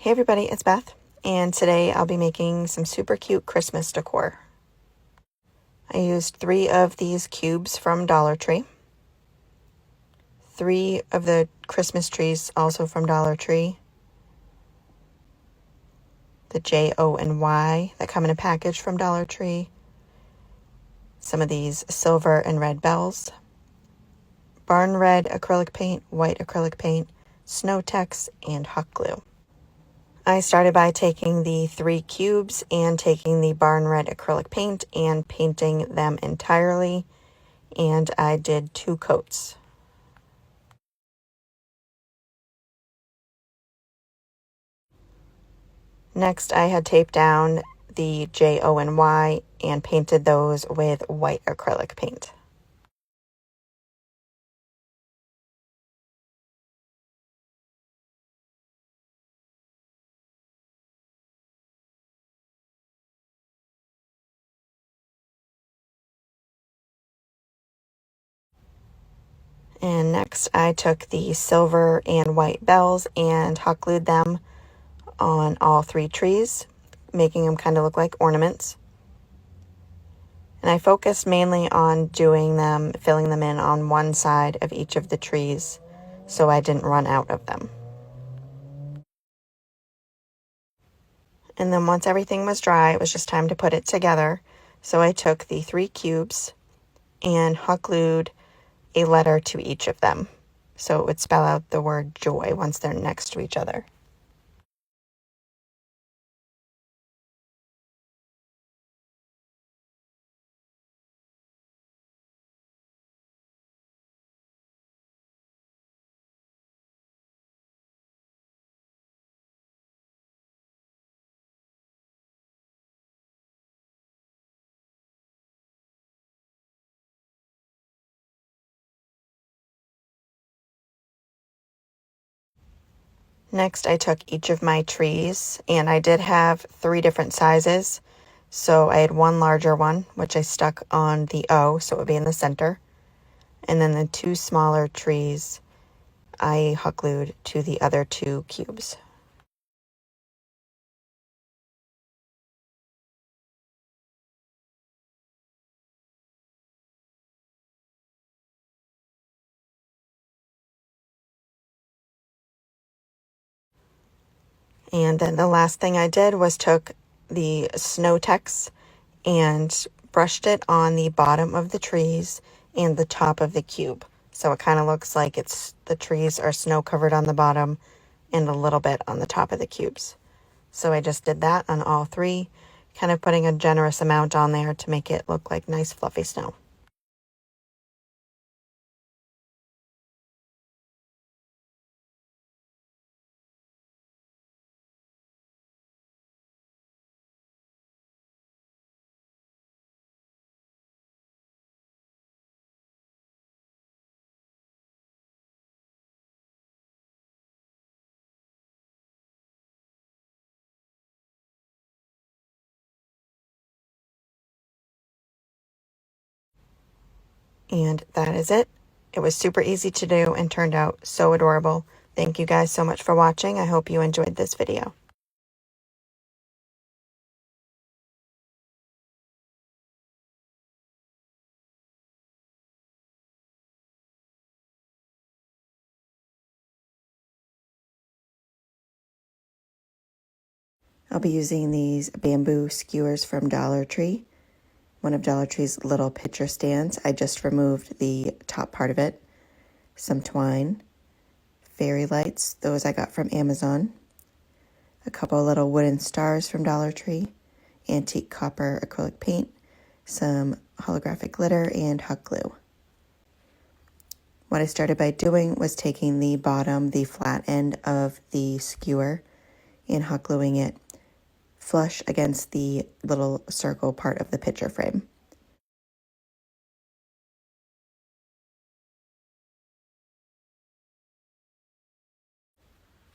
Hey everybody, it's Beth, and today I'll be making some super cute Christmas decor. I used 3 of these cubes from Dollar Tree, 3 of the Christmas trees also from Dollar Tree, the J, O, and Y that come in a package from Dollar Tree, some of these silver and red bells, barn red acrylic paint, white acrylic paint, snow text, and hot glue. I started by taking the 3 cubes and taking the barn red acrylic paint and painting them entirely, and I did 2 coats. Next, I had taped down the J, O, and Y and painted those with white acrylic paint. And next, I took the silver and white bells and hot glued them on all 3 trees, making them kind of look like ornaments. And I focused mainly on doing them, filling them in on one side of each of the trees so I didn't run out of them. And then once everything was dry, it was just time to put it together. So I took the 3 cubes and hot glued a letter to each of them, so it would spell out the word joy once they're next to each other. Next, I took each of my trees, and I did have 3 different sizes. So I had one larger one, which I stuck on the O, so it would be in the center. And then the 2 smaller trees, I hot glued to the other 2 cubes. And then the last thing I did was took the snow text and brushed it on the bottom of the trees and the top of the cube. So it kind of looks like the trees are snow covered on the bottom and a little bit on the top of the cubes. So I just did that on all 3, kind of putting a generous amount on there to make it look like nice fluffy snow. And that is it. It was super easy to do and turned out so adorable. Thank you guys so much for watching. I hope you enjoyed this video. I'll be using these bamboo skewers from Dollar Tree, one of Dollar Tree's little picture stands. I just removed the top part of it, some twine, fairy lights, those I got from Amazon, a couple little wooden stars from Dollar Tree, antique copper acrylic paint, some holographic glitter, and hot glue. What I started by doing was taking the bottom, the flat end of the skewer, and hot gluing it flush against the little circle part of the picture frame.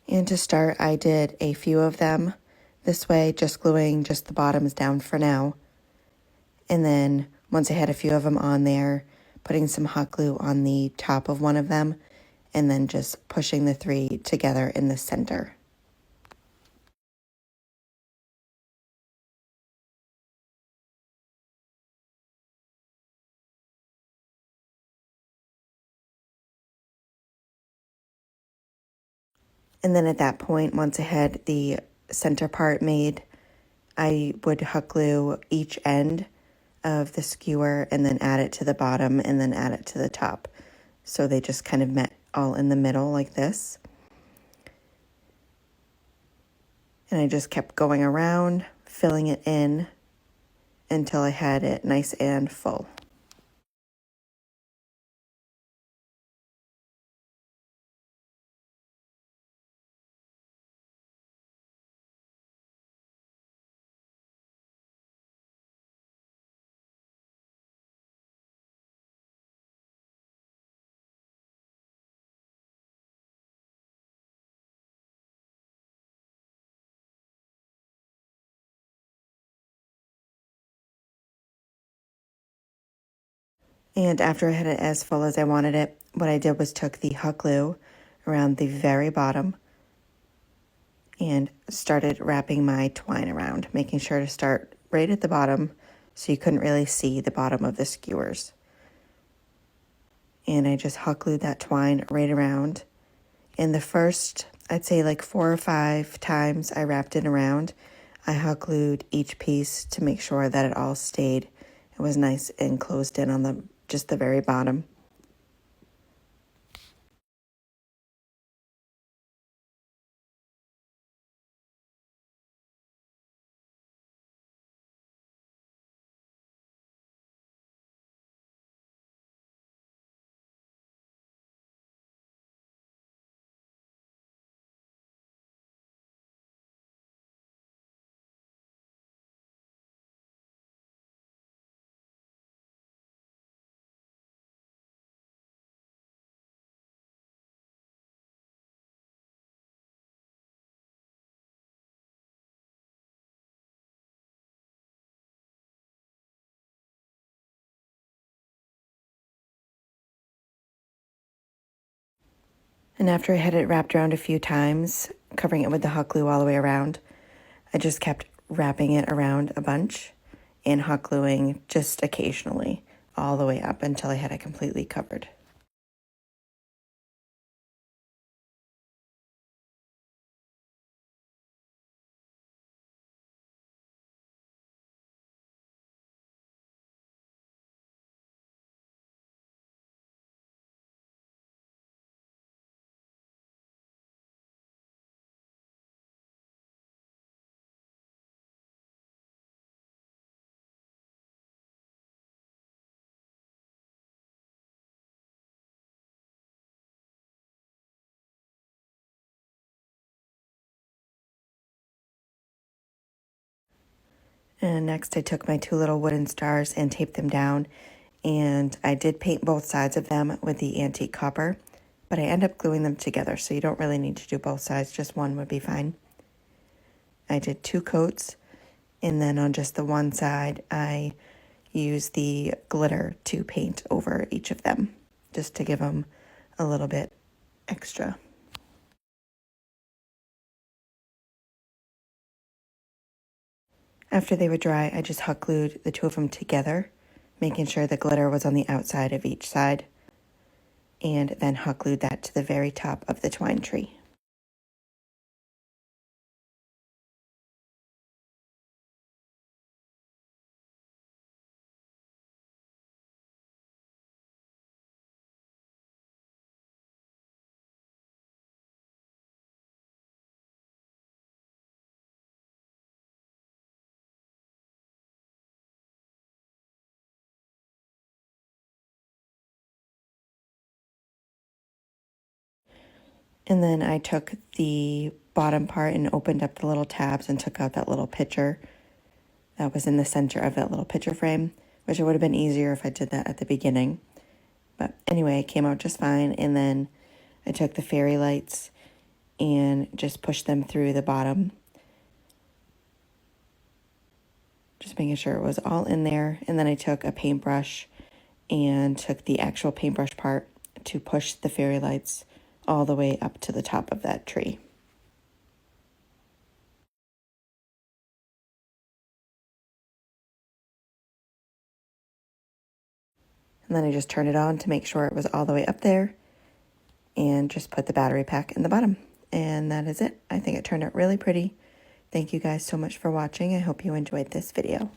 And to start, I did a few of them this way, just gluing just the bottoms down for now. And then once I had a few of them on there, putting some hot glue on the top of one of them, and then just pushing the 3 together in the center. And then at that point, once I had the center part made, I would hot glue each end of the skewer and then add it to the bottom and then add it to the top. So they just kind of met all in the middle like this. And I just kept going around, filling it in until I had it nice and full. And after I had it as full as I wanted it, what I did was took the hot glue around the very bottom and started wrapping my twine around, making sure to start right at the bottom so you couldn't really see the bottom of the skewers. And I just hot glued that twine right around. In the first, I'd say like 4 or 5 times I wrapped it around, I hot glued each piece to make sure that it all stayed. It was nice and closed in on just the very bottom. And after I had it wrapped around a few times, covering it with the hot glue all the way around, I just kept wrapping it around a bunch and hot gluing just occasionally all the way up until I had it completely covered. And next I took my 2 little wooden stars and taped them down, and I did paint both sides of them with the antique copper, but I end up gluing them together, so you don't really need to do both sides, just one would be fine. I did 2 coats, and then on just the one side I used the glitter to paint over each of them, just to give them a little bit extra. After they were dry, I just hot glued the 2 of them together, making sure the glitter was on the outside of each side, and then hot glued that to the very top of the twine tree. And then I took the bottom part and opened up the little tabs and took out that little picture that was in the center of that little picture frame, which it would have been easier if I did that at the beginning. But anyway, it came out just fine. And then I took the fairy lights and just pushed them through the bottom, just making sure it was all in there. And then I took a paintbrush and took the actual paintbrush part to push the fairy lights all the way up to the top of that tree. And then I just turned it on to make sure it was all the way up there and just put the battery pack in the bottom. And that is it. I think it turned out really pretty. Thank you guys so much for watching. I hope you enjoyed this video.